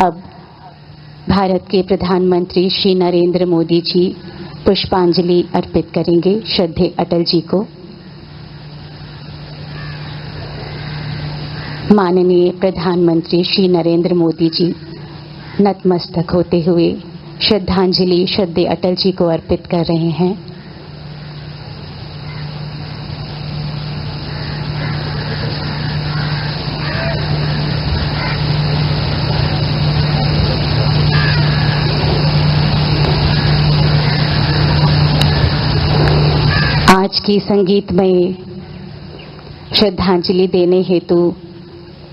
अब भारत के प्रधानमंत्री श्री नरेंद्र मोदी जी पुष्पांजलि अर्पित करेंगे श्रद्धेय अटल जी को। माननीय प्रधानमंत्री श्री नरेंद्र मोदी जी नतमस्तक होते हुए श्रद्धांजलि श्रद्धेय अटल जी को अर्पित कर रहे हैं। आज की संगीतमय श्रद्धांजलि देने हेतु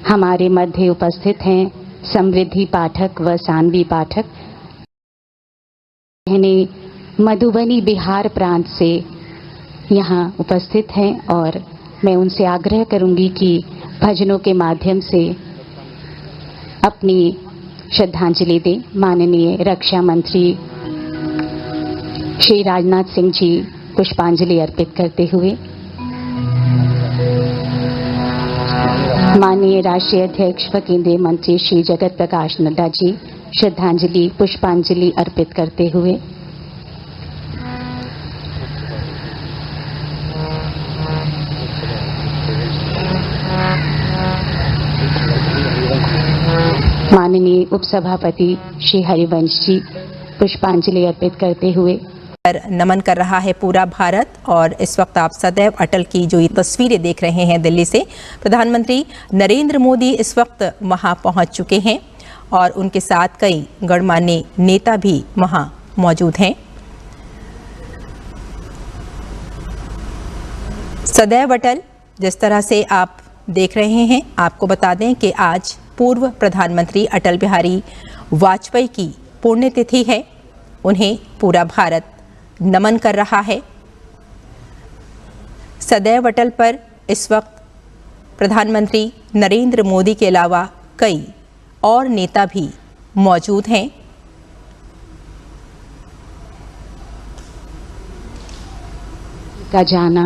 हमारे मध्य उपस्थित हैं समृद्धि पाठक व सानवी पाठक। मधुबनी बिहार प्रांत से यहाँ उपस्थित हैं और मैं उनसे आग्रह करूंगी कि भजनों के माध्यम से अपनी श्रद्धांजलि दें। माननीय रक्षा मंत्री श्री राजनाथ सिंह जी पुष्पांजलि अर्पित करते हुए, माननीय राष्ट्रीय अध्यक्ष व केंद्रीय मंत्री श्री जगत प्रकाश नड्डा जी श्रद्धांजलि पुष्पांजलि अर्पित करते हुए, माननीय उपसभापति श्री हरिवंश जी पुष्पांजलि अर्पित करते हुए नमन कर रहा है पूरा भारत। और इस वक्त आप सदैव अटल की जो ये तस्वीरें देख रहे हैं दिल्ली से, प्रधानमंत्री नरेंद्र मोदी इस वक्त वहां पहुंच चुके हैं और उनके साथ कई गणमान्य नेता भी वहां मौजूद हैं। सदैव अटल जिस तरह से आप देख रहे हैं, आपको बता दें कि आज पूर्व प्रधानमंत्री अटल बिहारी वाजपेयी की पुण्यतिथि है। उन्हें पूरा भारत नमन कर रहा है। सदैव अटल पर इस वक्त प्रधानमंत्री नरेंद्र मोदी के अलावा कई और नेता भी मौजूद हैं। का जाना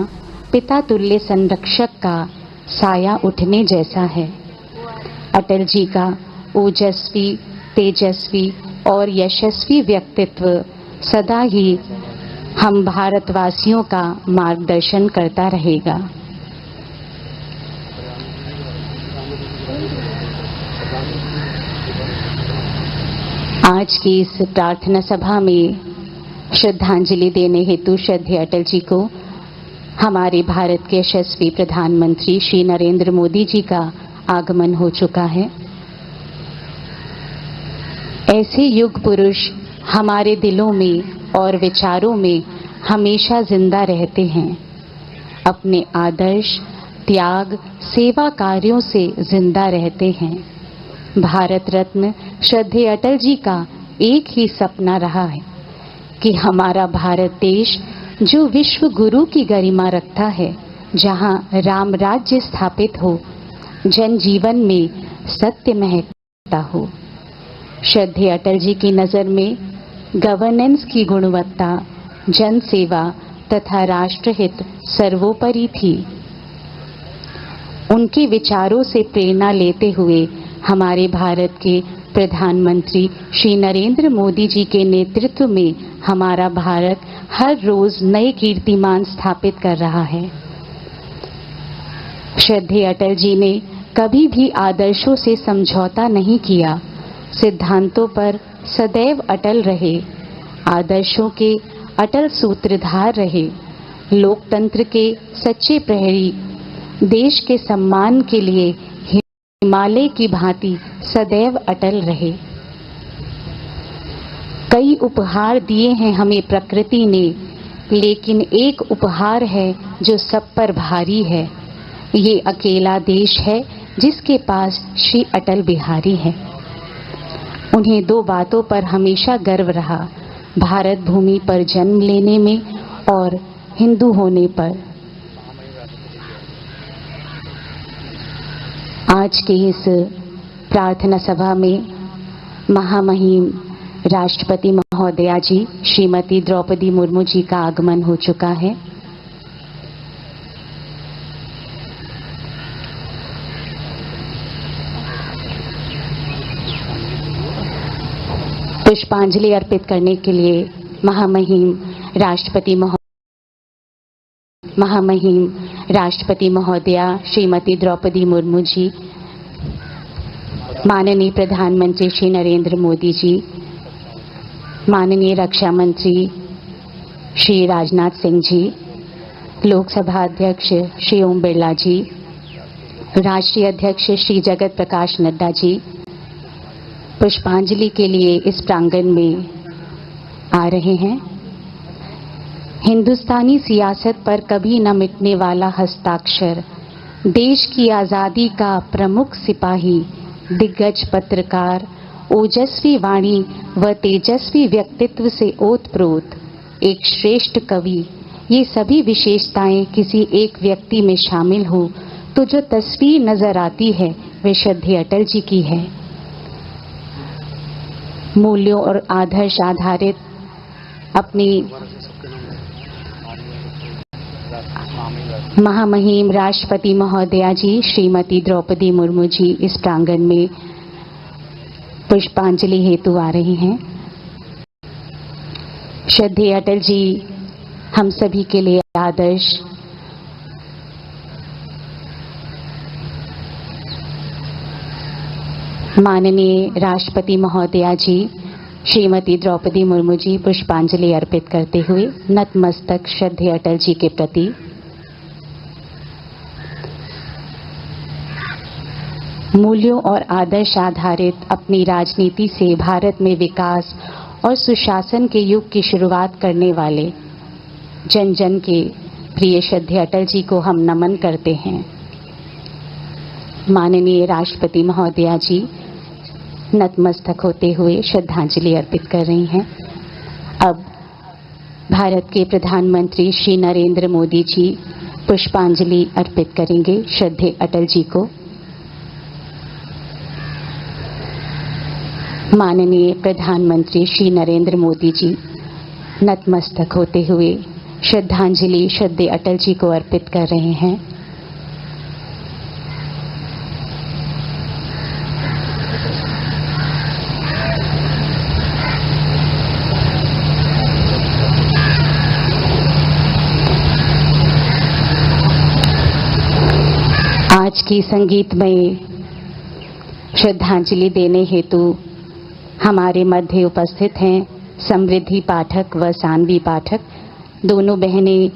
पिता तुल्य संरक्षक का साया उठने जैसा है। अटल जी का ओजस्वी, तेजस्वी और यशस्वी व्यक्तित्व सदा ही हम भारतवासियों का मार्गदर्शन करता रहेगा। आज की इस प्रार्थना सभा में श्रद्धांजलि देने हेतु श्रद्धेय अटल जी को हमारे भारत के यशस्वी प्रधानमंत्री श्री नरेंद्र मोदी जी का आगमन हो चुका है। ऐसे युग पुरुष हमारे दिलों में और विचारों में हमेशा जिंदा रहते हैं। अपने आदर्श, त्याग, सेवा कार्यों से जिंदा रहते हैं। भारत रत्न श्रद्धेय अटल जी का एक ही सपना रहा है कि हमारा भारत देश जो विश्व गुरु की गरिमा रखता है, जहां राम राज्य स्थापित हो, जन जीवन में सत्य महकता हो। श्रद्धेय अटल जी की नज़र में गवर्नेंस की गुणवत्ता, जन सेवा तथा राष्ट्रहित सर्वोपरि थी। उनके विचारों से प्रेरणा लेते हुए हमारे भारत के प्रधानमंत्री श्री नरेंद्र मोदी जी के नेतृत्व में हमारा भारत हर रोज नए कीर्तिमान स्थापित कर रहा है। श्रद्धेय अटल जी ने कभी भी आदर्शों से समझौता नहीं किया, सिद्धांतों पर सदैव अटल रहे, आदर्शों के अटल सूत्रधार रहे, लोकतंत्र के सच्चे प्रहरी, देश के सम्मान के लिए हिमालय की भांति सदैव अटल रहे। कई उपहार दिए हैं हमें प्रकृति ने, लेकिन एक उपहार है जो सब पर भारी है। ये अकेला देश है जिसके पास श्री अटल बिहारी है। उन्हें दो बातों पर हमेशा गर्व रहा, भारत भूमि पर जन्म लेने में और हिंदू होने पर। आज के इस प्रार्थना सभा में महामहिम राष्ट्रपति महोदया जी श्रीमती द्रौपदी मुर्मू जी का आगमन हो चुका है। पुष्पांजलि अर्पित करने के लिए महामहिम राष्ट्रपति महोदया श्रीमती द्रौपदी मुर्मू जी, माननीय प्रधानमंत्री श्री नरेंद्र मोदी जी, माननीय रक्षा मंत्री श्री राजनाथ सिंह जी, लोकसभा अध्यक्ष श्री ओम बिरला जी, राष्ट्रीय अध्यक्ष श्री जगत प्रकाश नड्डा जी पुष्पांजलि के लिए इस प्रांगण में आ रहे हैं। हिंदुस्तानी सियासत पर कभी न मिटने वाला हस्ताक्षर, देश की आज़ादी का प्रमुख सिपाही, दिग्गज पत्रकार, ओजस्वी वाणी व तेजस्वी व्यक्तित्व से ओतप्रोत एक श्रेष्ठ कवि, ये सभी विशेषताएं किसी एक व्यक्ति में शामिल हो तो जो तस्वीर नजर आती है वे श्रद्धेय अटल जी की है। मूल्यों और आदर्श आधारित अपनी महामहिम राष्ट्रपति महोदया जी श्रीमती द्रौपदी मुर्मू जी इस प्रांगण में पुष्पांजलि हेतु आ रही हैं। श्रद्धेय अटल जी हम सभी के लिए आदर्श, माननीय राष्ट्रपति महोदया जी श्रीमती द्रौपदी मुर्मू जी पुष्पांजलि अर्पित करते हुए नतमस्तक श्रद्धेय अटल जी के प्रति। मूल्यों और आदर्श आधारित अपनी राजनीति से भारत में विकास और सुशासन के युग की शुरुआत करने वाले जन जन के प्रिय श्रद्धेय अटल जी को हम नमन करते हैं। माननीय राष्ट्रपति महोदया जी नतमस्तक होते हुए श्रद्धांजलि अर्पित कर रही हैं। अब भारत के प्रधानमंत्री श्री नरेंद्र मोदी जी पुष्पांजलि अर्पित करेंगे श्रद्धेय अटल जी को। माननीय प्रधानमंत्री श्री नरेंद्र मोदी जी नतमस्तक होते हुए श्रद्धांजलि श्रद्धेय अटल जी को अर्पित कर रहे हैं। आज की संगीतमय श्रद्धांजलि देने हेतु हमारे मध्य उपस्थित हैं समृद्धि पाठक व सानवी पाठक, दोनों बहनें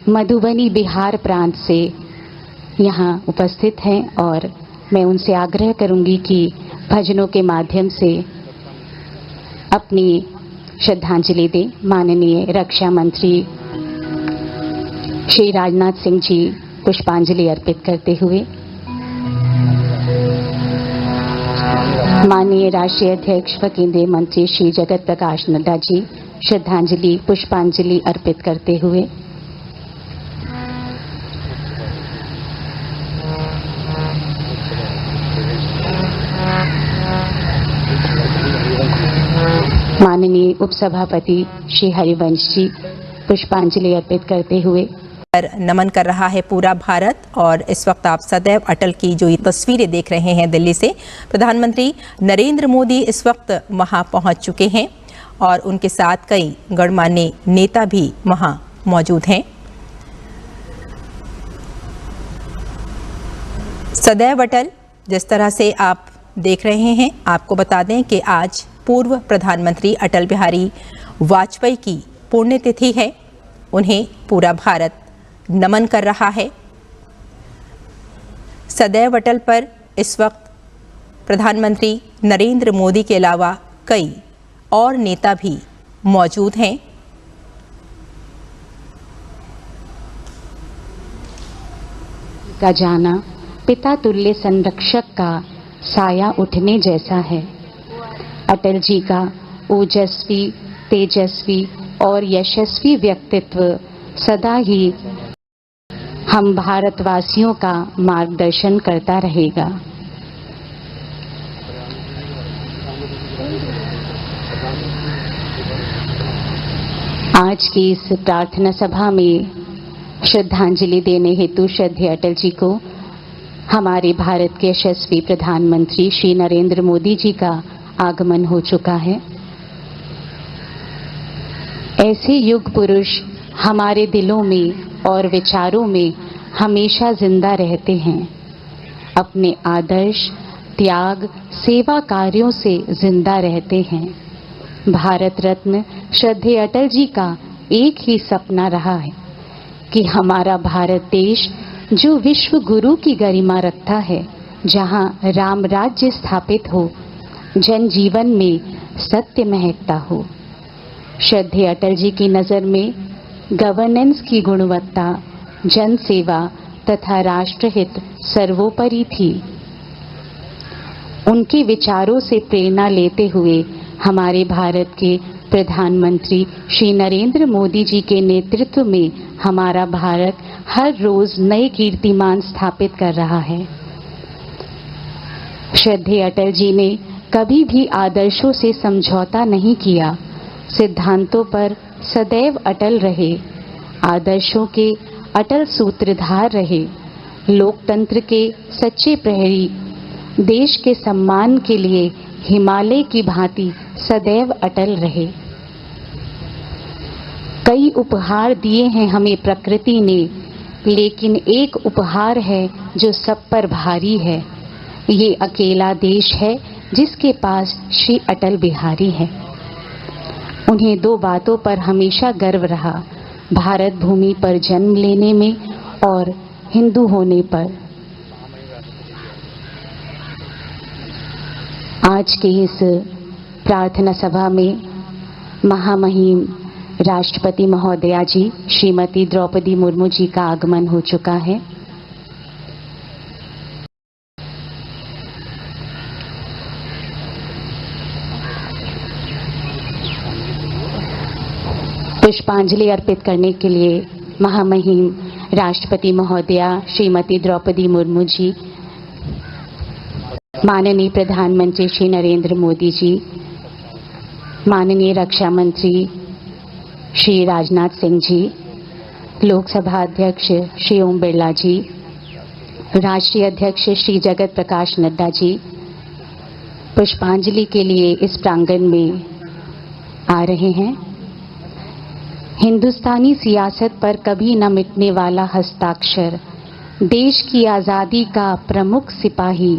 मधुबनी बिहार प्रांत से यहाँ उपस्थित हैं और मैं उनसे आग्रह करूंगी कि भजनों के माध्यम से अपनी श्रद्धांजलि दें। माननीय रक्षा मंत्री श्री राजनाथ सिंह जी पुष्पांजलि अर्पित करते हुए, माननीय राष्ट्रीय अध्यक्ष व केंद्रीय मंत्री श्री जगत प्रकाश नड्डा जी श्रद्धांजलि पुष्पांजलि अर्पित करते हुए, माननीय उपसभापति श्री हरिवंश जी पुष्पांजलि अर्पित करते हुए नमन कर रहा है पूरा भारत। और इस वक्त आप सदैव अटल की जो ये तस्वीरें देख रहे हैं दिल्ली से, प्रधानमंत्री नरेंद्र मोदी इस वक्त वहां पहुंच चुके हैं और उनके साथ कई गणमान्य नेता भी वहां मौजूद हैं। सदैव अटल जिस तरह से आप देख रहे हैं, आपको बता दें कि आज पूर्व प्रधानमंत्री अटल बिहारी वाजपेयी की पुण्यतिथि है। उन्हें पूरा भारत नमन कर रहा है। सदैव अटल पर इस वक्त प्रधानमंत्री नरेंद्र मोदी के अलावा कई और नेता भी मौजूद हैं। का जाना पिता तुल्य संरक्षक का साया उठने जैसा है। अटल जी का ओजस्वी, तेजस्वी और यशस्वी व्यक्तित्व सदा ही हम भारतवासियों का मार्गदर्शन करता रहेगा। आज की इस प्रार्थना सभा में श्रद्धांजलि देने हेतु श्रद्धेय अटल जी को हमारे भारत के यशस्वी प्रधानमंत्री श्री नरेंद्र मोदी जी का आगमन हो चुका है। ऐसे युग पुरुष हमारे दिलों में और विचारों में हमेशा जिंदा रहते हैं। अपने आदर्श, त्याग, सेवा कार्यों से जिंदा रहते हैं। भारत रत्न श्रद्धेय अटल जी का एक ही सपना रहा है कि हमारा भारत देश जो विश्व गुरु की गरिमा रखता है, जहां राम राज्य स्थापित हो, जन जीवन में सत्य महकता हो। श्रद्धेय अटल जी की नज़र में गवर्नेंस की गुणवत्ता, जन सेवा तथा राष्ट्रहित सर्वोपरि थी। उनके विचारों से प्रेरणा लेते हुए हमारे भारत के प्रधानमंत्री श्री नरेंद्र मोदी जी के नेतृत्व में हमारा भारत हर रोज नए कीर्तिमान स्थापित कर रहा है। श्रद्धेय अटल जी ने कभी भी आदर्शों से समझौता नहीं किया, सिद्धांतों पर सदैव अटल रहे, आदर्शों के अटल सूत्रधार रहे, लोकतंत्र के सच्चे प्रहरी, देश के सम्मान के लिए हिमालय की भांति सदैव अटल रहे। कई उपहार दिए हैं हमें प्रकृति ने, लेकिन एक उपहार है जो सब पर भारी है। ये अकेला देश है जिसके पास श्री अटल बिहारी है। उन्हें दो बातों पर हमेशा गर्व रहा, भारत भूमि पर जन्म लेने में और हिंदू होने पर। आज के इस प्रार्थना सभा में महामहिम राष्ट्रपति महोदया जी श्रीमती द्रौपदी मुर्मू जी का आगमन हो चुका है। पुष्पांजलि अर्पित करने के लिए महामहिम राष्ट्रपति महोदया श्रीमती द्रौपदी मुर्मू जी, माननीय प्रधानमंत्री श्री नरेंद्र मोदी जी, माननीय रक्षा मंत्री श्री राजनाथ सिंह जी, लोकसभा अध्यक्ष श्री ओम बिरला जी, राष्ट्रीय अध्यक्ष श्री जगत प्रकाश नड्डा जी पुष्पांजलि के लिए इस प्रांगण में आ रहे हैं। हिंदुस्तानी सियासत पर कभी न मिटने वाला हस्ताक्षर, देश की आज़ादी का प्रमुख सिपाही,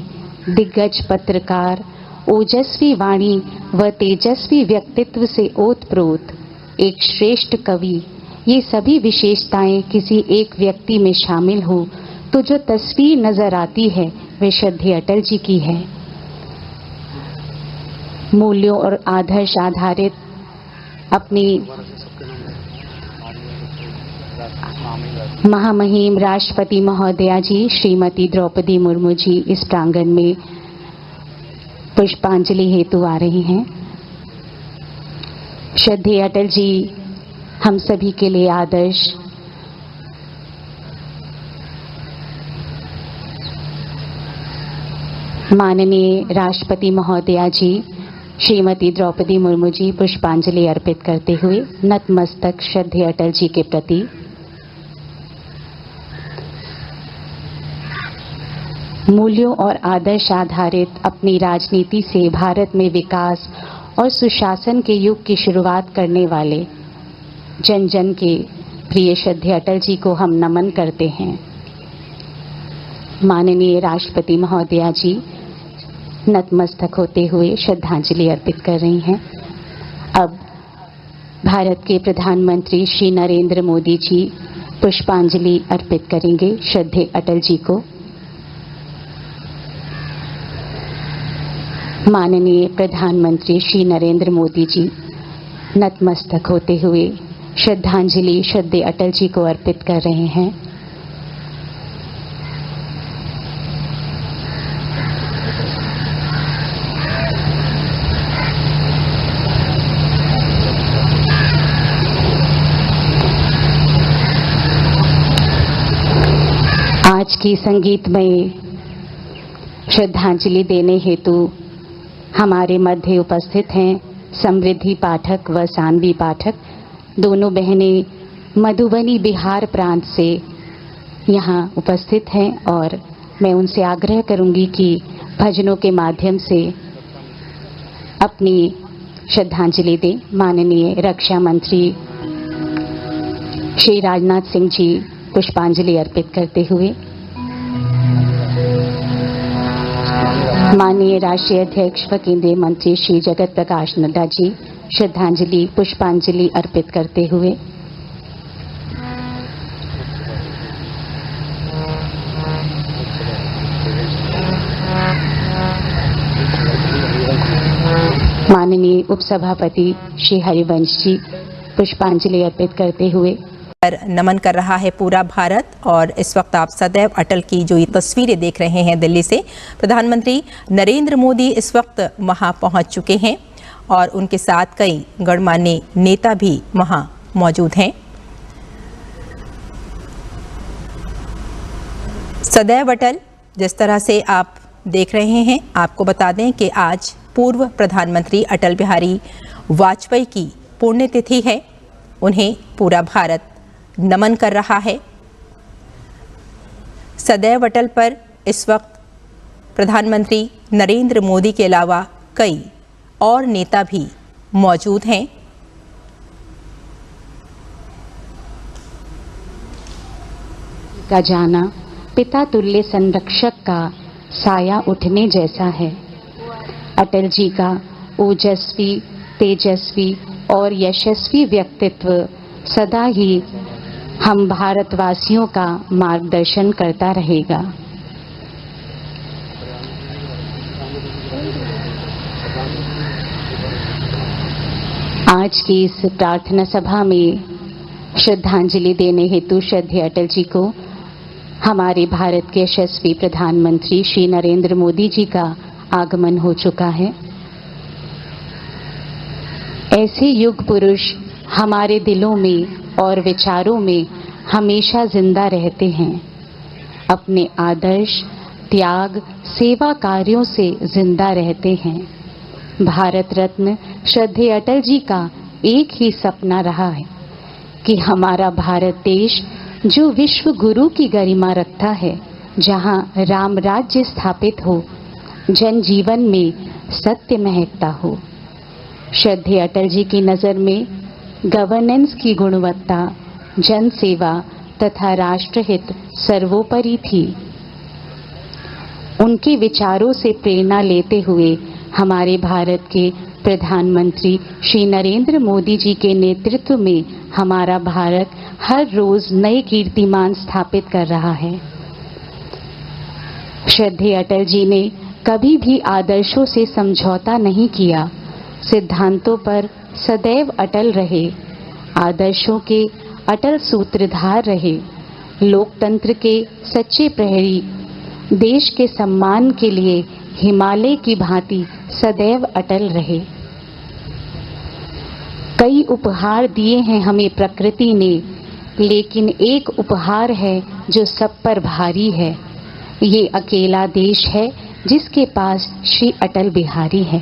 दिग्गज पत्रकार, ओजस्वी वाणी व तेजस्वी व्यक्तित्व से ओतप्रोत एक श्रेष्ठ कवि, ये सभी विशेषताएं किसी एक व्यक्ति में शामिल हो तो जो तस्वीर नजर आती है वे श्रद्धेय अटल जी की है। मूल्यों और आदर्श आधारित अपनी महामहिम राष्ट्रपति महोदया जी श्रीमती द्रौपदी मुर्मू जी इस प्रांगण में पुष्पांजलि हेतु आ रही हैं। श्रद्धेय अटल जी हम सभी के लिए आदर्श, माननीय राष्ट्रपति महोदया जी श्रीमती द्रौपदी मुर्मू जी पुष्पांजलि अर्पित करते हुए नतमस्तक श्रद्धेय अटल जी के प्रति। मूल्यों और आदर्श आधारित अपनी राजनीति से भारत में विकास और सुशासन के युग की शुरुआत करने वाले जन जन के प्रिय श्रद्धेय अटल जी को हम नमन करते हैं। माननीय राष्ट्रपति महोदया जी नतमस्तक होते हुए श्रद्धांजलि अर्पित कर रही हैं। अब भारत के प्रधानमंत्री श्री नरेंद्र मोदी जी पुष्पांजलि अर्पित करेंगे श्रद्धेय अटल जी को। माननीय प्रधानमंत्री श्री नरेंद्र मोदी जी नतमस्तक होते हुए श्रद्धांजलि श्रद्धेय अटल जी को अर्पित कर रहे हैं। आज की संगीतमय श्रद्धांजलि देने हेतु हमारे मध्य उपस्थित हैं समृद्धि पाठक व सानवी पाठक, दोनों बहनें मधुबनी बिहार प्रांत से यहाँ उपस्थित हैं और मैं उनसे आग्रह करूंगी कि भजनों के माध्यम से अपनी श्रद्धांजलि दें। माननीय रक्षा मंत्री श्री राजनाथ सिंह जी पुष्पांजलि अर्पित करते हुए, माननीय राष्ट्रीय अध्यक्ष व केंद्रीय मंत्री श्री जगत प्रकाश नड्डा जी श्रद्धांजलि पुष्पांजलि अर्पित करते हुए, माननीय उपसभापति श्री हरिवंश जी पुष्पांजलि अर्पित करते हुए नमन कर रहा है पूरा भारत। और इस वक्त आप सदैव अटल की जो ये तस्वीरें देख रहे हैं दिल्ली से, प्रधानमंत्री नरेंद्र मोदी इस वक्त वहां पहुंच चुके हैं और उनके साथ कई गणमान्य नेता भी वहां मौजूद हैं। सदैव अटल जिस तरह से आप देख रहे हैं, आपको बता दें कि आज पूर्व प्रधानमंत्री अटल बिहारी वाजपेयी की पुण्यतिथि है। उन्हें पूरा भारत नमन कर रहा है। सदैव अटल पर इस वक्त प्रधानमंत्री नरेंद्र मोदी के अलावा कई और नेता भी मौजूद हैं। का जाना पिता तुल्य संरक्षक का साया उठने जैसा है। अटल जी का ओजस्वी, तेजस्वी और यशस्वी व्यक्तित्व सदा ही हम भारतवासियों का मार्गदर्शन करता रहेगा। आज की इस प्रार्थना सभा में श्रद्धांजलि देने हेतु श्रद्धेय अटल जी को हमारे भारत के यशस्वी प्रधानमंत्री श्री नरेंद्र मोदी जी का आगमन हो चुका है। ऐसे युग पुरुष हमारे दिलों में और विचारों में हमेशा जिंदा रहते हैं। अपने आदर्श, त्याग, सेवा कार्यों से जिंदा रहते हैं। भारत रत्न श्रद्धेय अटल जी का एक ही सपना रहा है कि हमारा भारत देश जो विश्व गुरु की गरिमा रखता है, जहां राम राज्य स्थापित हो, जन जीवन में सत्य महकता हो। श्रद्धेय अटल जी की नज़र में गवर्नेंस की गुणवत्ता, जन सेवा तथा राष्ट्रहित सर्वोपरि थी। उनके विचारों से प्रेरणा लेते हुए हमारे भारत के प्रधानमंत्री श्री नरेंद्र मोदी जी के नेतृत्व में हमारा भारत हर रोज नए कीर्तिमान स्थापित कर रहा है। श्रद्धेय अटल जी ने कभी भी आदर्शों से समझौता नहीं किया, सिद्धांतों पर सदैव अटल रहे, आदर्शों के अटल सूत्रधार रहे, लोकतंत्र के सच्चे प्रहरी, देश के सम्मान के लिए हिमालय की भांति सदैव अटल रहे। कई उपहार दिए हैं हमें प्रकृति ने, लेकिन एक उपहार है जो सब पर भारी है। ये अकेला देश है जिसके पास श्री अटल बिहारी है।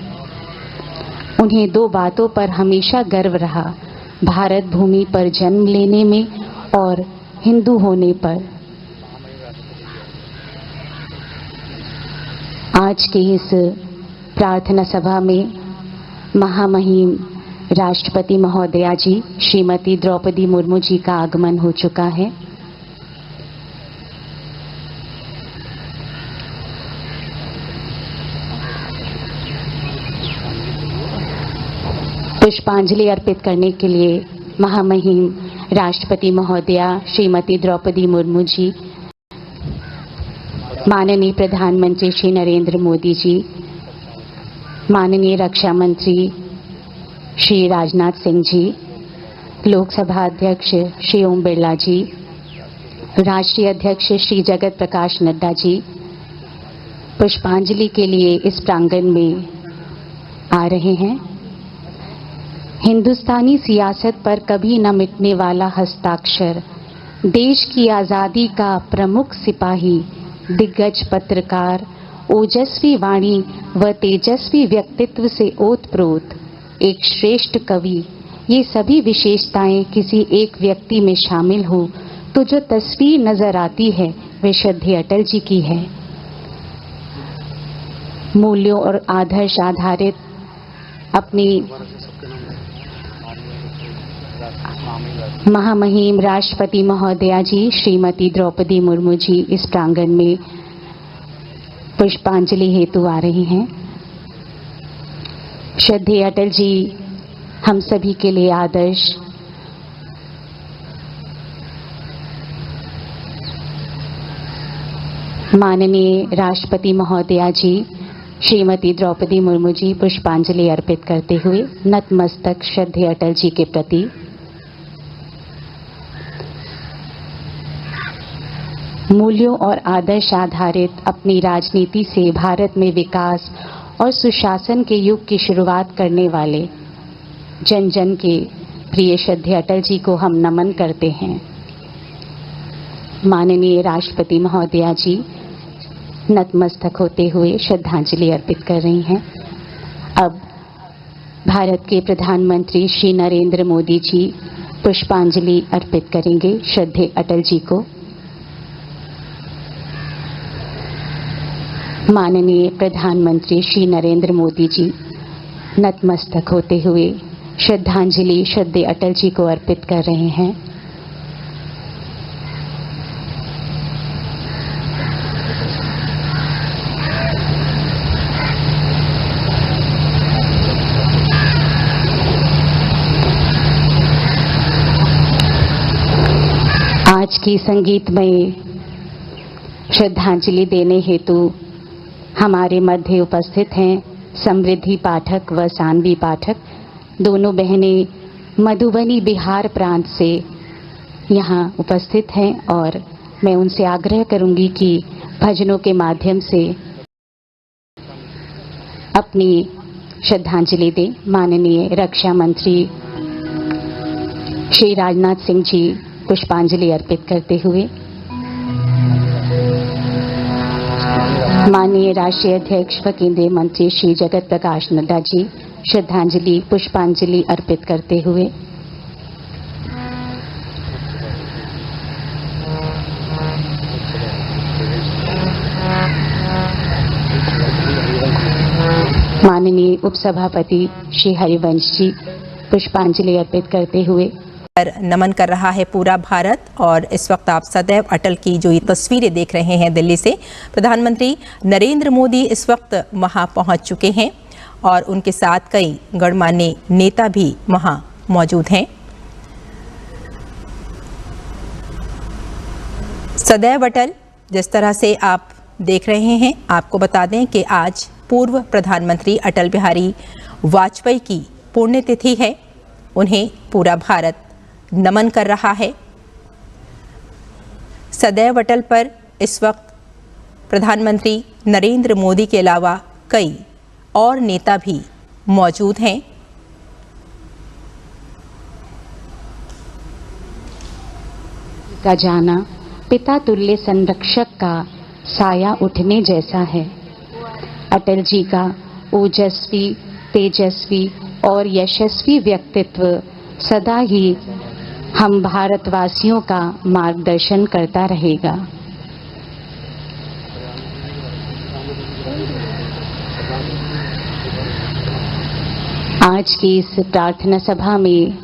उन्हें दो बातों पर हमेशा गर्व रहा, भारत भूमि पर जन्म लेने में और हिंदू होने पर। आज के इस प्रार्थना सभा में महामहिम राष्ट्रपति महोदया जी श्रीमती द्रौपदी मुर्मू जी का आगमन हो चुका है। पुष्पांजलि अर्पित करने के लिए महामहिम राष्ट्रपति महोदया श्रीमती द्रौपदी मुर्मू जी, माननीय प्रधानमंत्री श्री नरेंद्र मोदी जी, माननीय रक्षा मंत्री श्री राजनाथ सिंह जी, लोकसभा अध्यक्ष श्री ओम बिरला जी, राष्ट्रीय अध्यक्ष श्री जगत प्रकाश नड्डा जी पुष्पांजलि के लिए इस प्रांगण में आ रहे हैं। हिंदुस्तानी सियासत पर कभी न मिटने वाला हस्ताक्षर, देश की आज़ादी का प्रमुख सिपाही, दिग्गज पत्रकार, ओजस्वी वाणी व तेजस्वी व्यक्तित्व से ओतप्रोत एक श्रेष्ठ कवि, ये सभी विशेषताएं किसी एक व्यक्ति में शामिल हो तो जो तस्वीर नजर आती है वे श्रद्धेय अटल जी की है। मूल्यों और आदर्श आधारित अपनी महामहिम राष्ट्रपति महोदया जी श्रीमती द्रौपदी मुर्मू जी इस प्रांगण में पुष्पांजलि हेतु आ रही हैं। श्रद्धेय अटल जी हम सभी के लिए आदर्श, माननीय राष्ट्रपति महोदया जी श्रीमती द्रौपदी मुर्मू जी पुष्पांजलि अर्पित करते हुए नतमस्तक श्रद्धेय अटल जी के प्रति। मूल्यों और आदर्श आधारित अपनी राजनीति से भारत में विकास और सुशासन के युग की शुरुआत करने वाले जन जन के प्रिय श्रद्धेय अटल जी को हम नमन करते हैं। माननीय राष्ट्रपति महोदया जी नतमस्तक होते हुए श्रद्धांजलि अर्पित कर रही हैं। अब भारत के प्रधानमंत्री श्री नरेंद्र मोदी जी पुष्पांजलि अर्पित करेंगे श्रद्धेय अटल जी को। माननीय प्रधानमंत्री श्री नरेंद्र मोदी जी नतमस्तक होते हुए श्रद्धांजलि श्रद्धेय अटल जी को अर्पित कर रहे हैं। आज की संगीतमय श्रद्धांजलि देने हेतु हमारे मध्य उपस्थित हैं समृद्धि पाठक व सानवी पाठक, दोनों बहनें मधुबनी बिहार प्रांत से यहाँ उपस्थित हैं और मैं उनसे आग्रह करूंगी कि भजनों के माध्यम से अपनी श्रद्धांजलि दें। माननीय रक्षा मंत्री श्री राजनाथ सिंह जी पुष्पांजलि अर्पित करते हुए, माननीय राष्ट्रीय अध्यक्ष व केंद्रीय मंत्री श्री जगत प्रकाश नड्डा जी श्रद्धांजलि पुष्पांजलि अर्पित करते हुए, माननीय उपसभापति श्री हरिवंश जी पुष्पांजलि अर्पित करते हुए नमन कर रहा है पूरा भारत। और इस वक्त आप सदैव अटल की जो ये तस्वीरें देख रहे हैं दिल्ली से, प्रधानमंत्री नरेंद्र मोदी इस वक्त वहां पहुंच चुके हैं और उनके साथ कई गणमान्य नेता भी वहां मौजूद हैं। सदैव अटल जिस तरह से आप देख रहे हैं, आपको बता दें कि आज पूर्व प्रधानमंत्री अटल बिहारी वाजपेयी की पुण्यतिथि है। उन्हें पूरा भारत नमन कर रहा है। सदैव अटल पर इस वक्त प्रधानमंत्री नरेंद्र मोदी के अलावा कई और नेता भी मौजूद हैं। का जाना पिता तुल्य संरक्षक का साया उठने जैसा है। अटल जी का ओजस्वी, तेजस्वी और यशस्वी व्यक्तित्व सदा ही हम भारतवासियों का मार्गदर्शन करता रहेगा। आज की इस प्रार्थना सभा में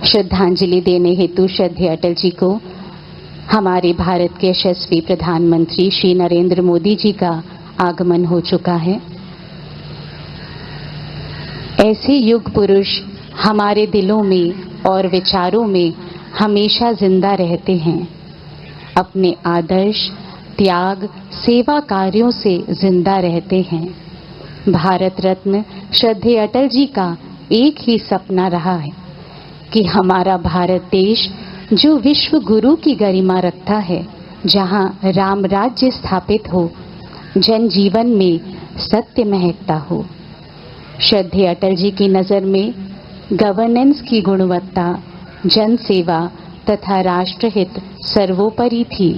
श्रद्धांजलि देने हेतु श्रद्धेय अटल जी को हमारे भारत के यशस्वी प्रधानमंत्री श्री नरेंद्र मोदी जी का आगमन हो चुका है। ऐसे युग पुरुष हमारे दिलों में और विचारों में हमेशा जिंदा रहते हैं। अपने आदर्श, त्याग, सेवा कार्यों से जिंदा रहते हैं। भारत रत्न श्रद्धेय अटल जी का एक ही सपना रहा है कि हमारा भारत देश जो विश्व गुरु की गरिमा रखता है, जहां राम राज्य स्थापित हो, जन जीवन में सत्य महकता हो। श्रद्धेय अटल जी की नज़र में गवर्नेंस की गुणवत्ता, जन सेवा तथा राष्ट्रहित सर्वोपरि थी।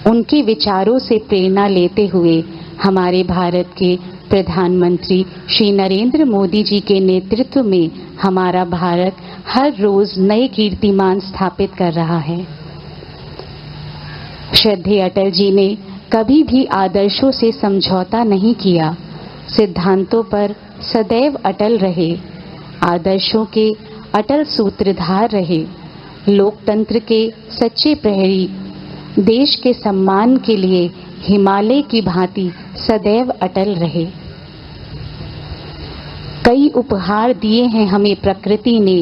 उनके विचारों से प्रेरणा लेते हुए हमारे भारत के प्रधानमंत्री श्री नरेंद्र मोदी जी के नेतृत्व में हमारा भारत हर रोज नए कीर्तिमान स्थापित कर रहा है। श्रद्धेय अटल जी ने कभी भी आदर्शों से समझौता नहीं किया, सिद्धांतों पर सदैव अटल रहे। आदर्शों के अटल सूत्रधार रहे, लोकतंत्र के सच्चे प्रहरी, देश के सम्मान के लिए हिमालय की भांति सदैव अटल रहे। कई उपहार दिए हैं हमें प्रकृति ने,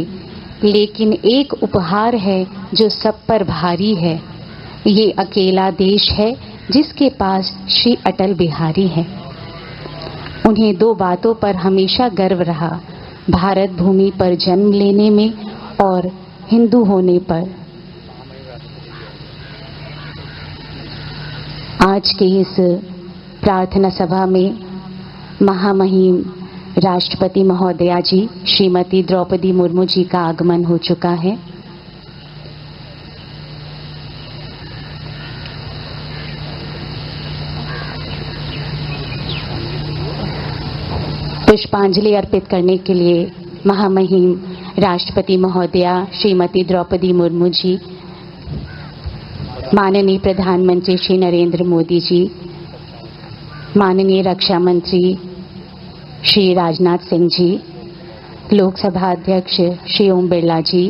लेकिन एक उपहार है जो सब पर भारी है। ये अकेला देश है जिसके पास श्री अटल बिहारी है। उन्हें दो बातों पर हमेशा गर्व रहा, भारत भूमि पर जन्म लेने में और हिंदू होने पर। आज के इस प्रार्थना सभा में महामहिम राष्ट्रपति महोदया जी श्रीमती द्रौपदी मुर्मू जी का आगमन हो चुका है। पुष्पांजलि अर्पित करने के लिए महामहिम राष्ट्रपति महोदया श्रीमती द्रौपदी मुर्मू जी, माननीय प्रधानमंत्री श्री नरेंद्र मोदी जी, माननीय रक्षा मंत्री श्री राजनाथ सिंह जी, लोकसभा अध्यक्ष श्री ओम बिरला जी,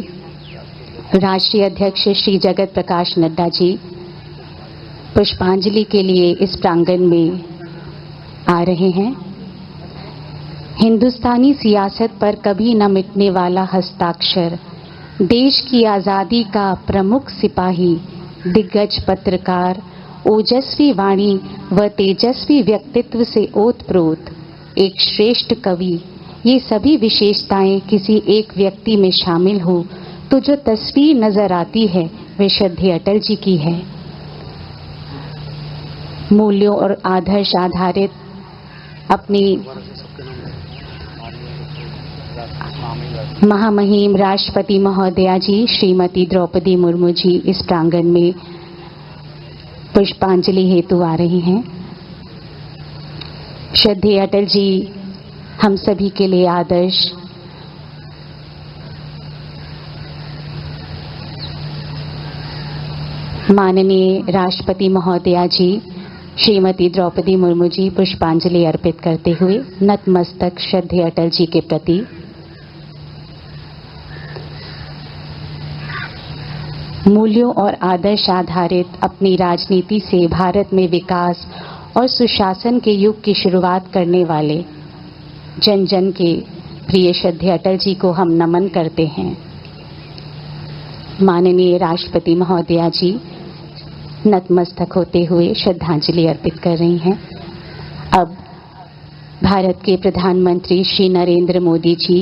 राष्ट्रीय अध्यक्ष श्री जगत प्रकाश नड्डा जी पुष्पांजलि के लिए इस प्रांगण में आ रहे हैं। हिंदुस्तानी सियासत पर कभी न मिटने वाला हस्ताक्षर, देश की आज़ादी का प्रमुख सिपाही, दिग्गज पत्रकार, ओजस्वी वाणी व तेजस्वी व्यक्तित्व से ओतप्रोत एक श्रेष्ठ कवि, ये सभी विशेषताएं किसी एक व्यक्ति में शामिल हो तो जो तस्वीर नजर आती है वह श्रद्धेय अटल जी की है। मूल्यों और आदर्श आधारित अपनी महामहिम राष्ट्रपति महोदया जी श्रीमती द्रौपदी मुर्मू जी इस प्रांगण में पुष्पांजलि हेतु आ रही हैं। श्रद्धेय अटल जी हम सभी के लिए आदर्श, माननीय राष्ट्रपति महोदया जी श्रीमती द्रौपदी मुर्मू जी पुष्पांजलि अर्पित करते हुए नतमस्तक श्रद्धेय अटल जी के प्रति। मूल्यों और आदर्श आधारित अपनी राजनीति से भारत में विकास और सुशासन के युग की शुरुआत करने वाले जन जन के प्रिय श्रद्धेय अटल जी को हम नमन करते हैं। माननीय राष्ट्रपति महोदया जी नतमस्तक होते हुए श्रद्धांजलि अर्पित कर रही हैं। अब भारत के प्रधानमंत्री श्री नरेंद्र मोदी जी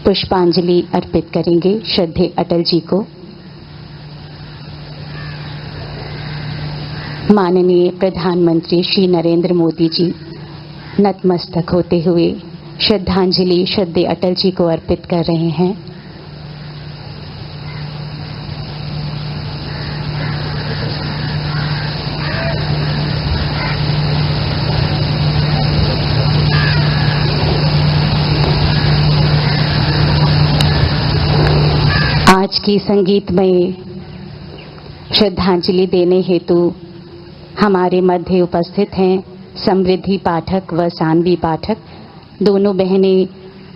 पुष्पांजलि अर्पित करेंगे श्रद्धेय अटल जी को। माननीय प्रधानमंत्री श्री नरेंद्र मोदी जी नतमस्तक होते हुए श्रद्धांजलि श्रद्धेय अटल जी को अर्पित कर रहे हैं। आज की संगीतमय श्रद्धांजलि देने हेतु हमारे मध्य उपस्थित हैं समृद्धि पाठक व सानवी पाठक, दोनों बहनें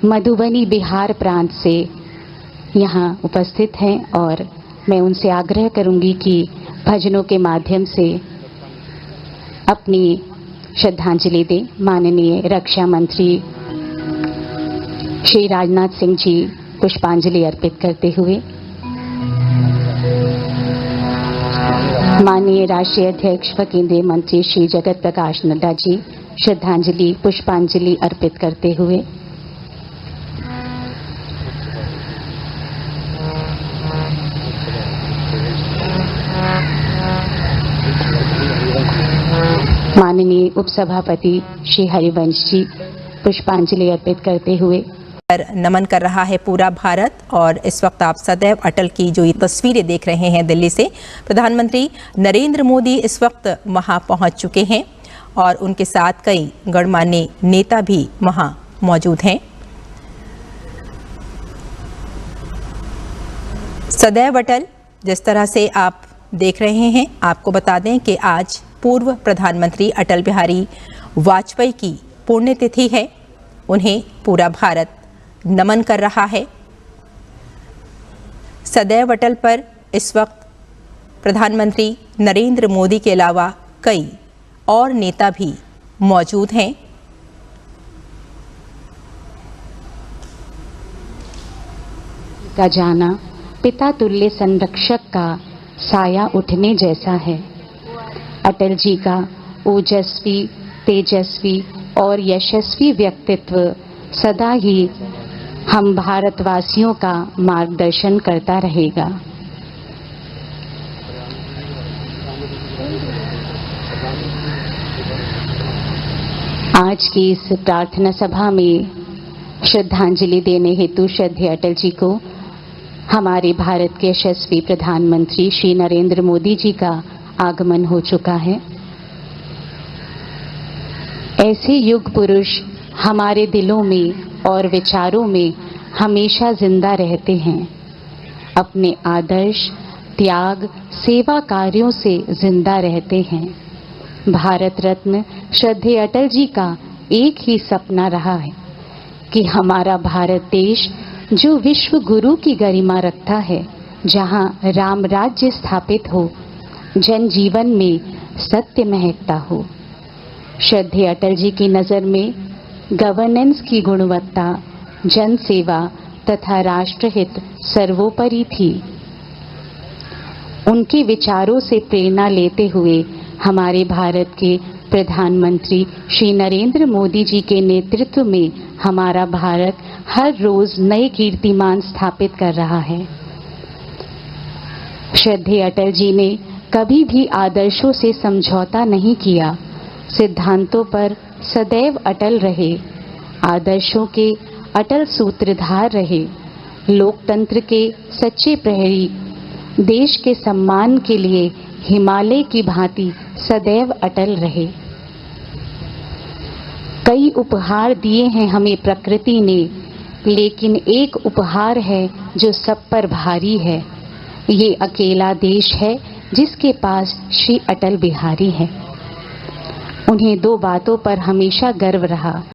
मधुबनी बिहार प्रांत से यहाँ उपस्थित हैं और मैं उनसे आग्रह करूंगी कि भजनों के माध्यम से अपनी श्रद्धांजलि दें। माननीय रक्षा मंत्री श्री राजनाथ सिंह जी पुष्पांजलि अर्पित करते हुए, माननीय राष्ट्रीय अध्यक्ष व केंद्रीय मंत्री श्री जगत प्रकाश नड्डा जी श्रद्धांजलि पुष्पांजलि अर्पित करते हुए, माननीय उपसभापति श्री हरिवंश जी पुष्पांजलि अर्पित करते हुए नमन कर रहा है पूरा भारत। और इस वक्त आप सदैव अटल की जो ये तस्वीरें देख रहे हैं दिल्ली से, प्रधानमंत्री नरेंद्र मोदी इस वक्त वहां पहुंच चुके हैं और उनके साथ कई गणमान्य नेता भी वहां मौजूद हैं। सदैव अटल जिस तरह से आप देख रहे हैं, आपको बता दें कि आज पूर्व प्रधानमंत्री अटल बिहारी वाजपेयी की पुण्यतिथि है। उन्हें पूरा भारत नमन कर रहा है। सदैव अटल पर इस वक्त प्रधानमंत्री नरेंद्र मोदी के अलावा कई और नेता भी मौजूद हैं। का जाना पिता तुल्य संरक्षक का साया उठने जैसा है। अटल जी का ओजस्वी, तेजस्वी और यशस्वी व्यक्तित्व सदा ही हम भारतवासियों का मार्गदर्शन करता रहेगा। आज की इस प्रार्थना सभा में श्रद्धांजलि देने हेतु श्रद्धेय अटल जी को हमारे भारत के यशस्वी प्रधानमंत्री श्री नरेंद्र मोदी जी का आगमन हो चुका है। ऐसे युग पुरुष हमारे दिलों में और विचारों में हमेशा जिंदा रहते हैं। अपने आदर्श, त्याग, सेवा कार्यों से जिंदा रहते हैं। भारत रत्न श्रद्धेय अटल जी का एक ही सपना रहा है कि हमारा भारत देश जो विश्व गुरु की गरिमा रखता है, जहां राम राज्य स्थापित हो, जन जीवन में सत्य महकता हो। श्रद्धेय अटल जी की नज़र में गवर्नेंस की गुणवत्ता, जन सेवा तथा राष्ट्रहित सर्वोपरि थी। उनके विचारों से प्रेरणा लेते हुए हमारे भारत के प्रधानमंत्री श्री नरेंद्र मोदी जी के नेतृत्व में हमारा भारत हर रोज नए कीर्तिमान स्थापित कर रहा है। श्रद्धेय अटल जी ने कभी भी आदर्शों से समझौता नहीं किया, सिद्धांतों पर सदैव अटल रहे, आदर्शों के अटल सूत्रधार रहे, लोकतंत्र के सच्चे प्रहरी, देश के सम्मान के लिए हिमालय की भांति सदैव अटल रहे। कई उपहार दिए हैं हमें प्रकृति ने, लेकिन एक उपहार है जो सब पर भारी है। ये अकेला देश है जिसके पास श्री अटल बिहारी है। उन्हें दो बातों पर हमेशा गर्व रहा।